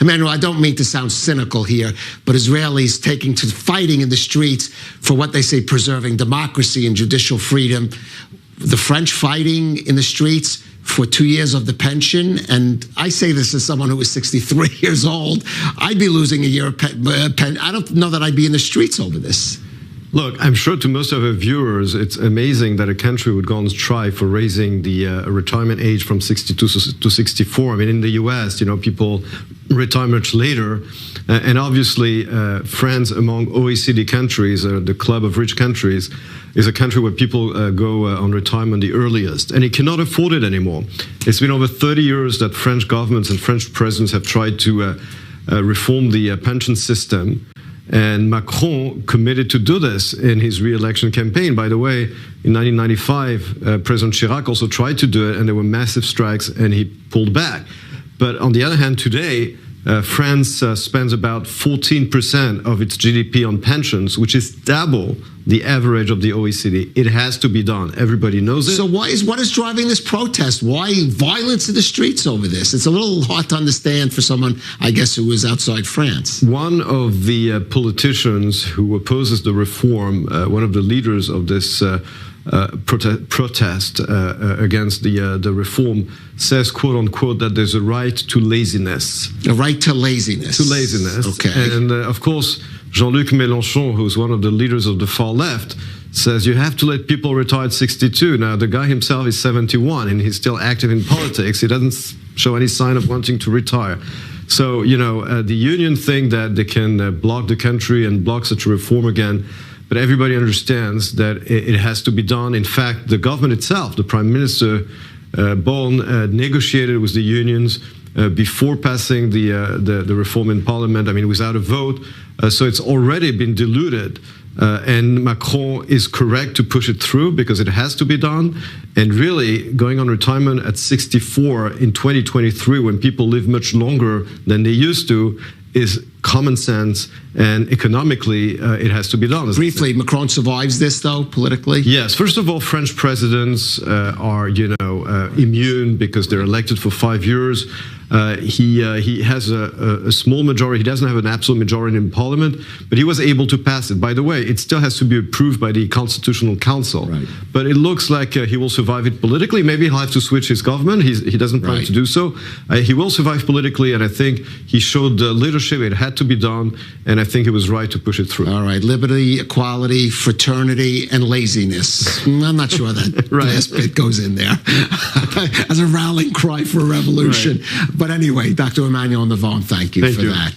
Emmanuel, I don't mean to sound cynical here, but Israelis taking to fighting in the streets for what they say preserving democracy and judicial freedom. The French fighting in the streets for 2 years of the pension. And I say this as someone who was 63 years old. I'd be losing a year of pension. I don't know that I'd be in the streets over this. Look, I'm sure to most of our viewers, it's amazing that a country would go on strike for raising the retirement age from 62 to 64. I mean, in the US, you know, people retire much later. And obviously, France, among OECD countries, the club of rich countries, is a country where people go on retirement the earliest. And it cannot afford it anymore. It's been over 30 years that French governments and French presidents have tried to reform the pension system. And Macron committed to do this in his re-election campaign. By the way, in 1995, President Chirac also tried to do it, and there were massive strikes, and he pulled back. But on the other hand, today, France spends about 14% of its GDP on pensions, which is double the average of the OECD. It has to be done. Everybody knows it. So what is driving this protest? Why violence in the streets over this? It's a little hard to understand for someone, I guess, who is outside France. One of the politicians who opposes the reform, one of the leaders of this protest against the reform, says, quote unquote, that there's a right to laziness. A right to laziness. To laziness. Okay. And of course, Jean-Luc Mélenchon, who's one of the leaders of the far left, says you have to let people retire at 62. Now, the guy himself is 71 and he's still active in politics. He doesn't show any sign of wanting to retire. So, you know, the union think that they can block the country and block such a reform again. But everybody understands that it has to be done. In fact, the government itself, the Prime Minister, Born, negotiated with the unions before passing the reform in Parliament. I mean, without a vote. So it's already been diluted. And Macron is correct to push it through because it has to be done. And really, going on retirement at 64 in 2023, when people live much longer than they used to, is common sense, and economically, it has to be done. Briefly, Macron survives this, though, politically? Yes. First of all, French presidents are, you know, immune because they're elected for 5 years. He has a small majority. He doesn't have an absolute majority in parliament, but he was able to pass it. By the way, it still has to be approved by the Constitutional Council. Right. But it looks like he will survive it politically. Maybe he'll have to switch his government. He doesn't plan to do so. He will survive politically, and I think he showed leadership. It had to be done, and I think it was right to push it through. All right. Liberty, equality, fraternity, and laziness. I'm not sure that last bit goes in there as a rallying cry for a revolution. Right. But anyway, Dr. Emmanuel Navon, thank you for that.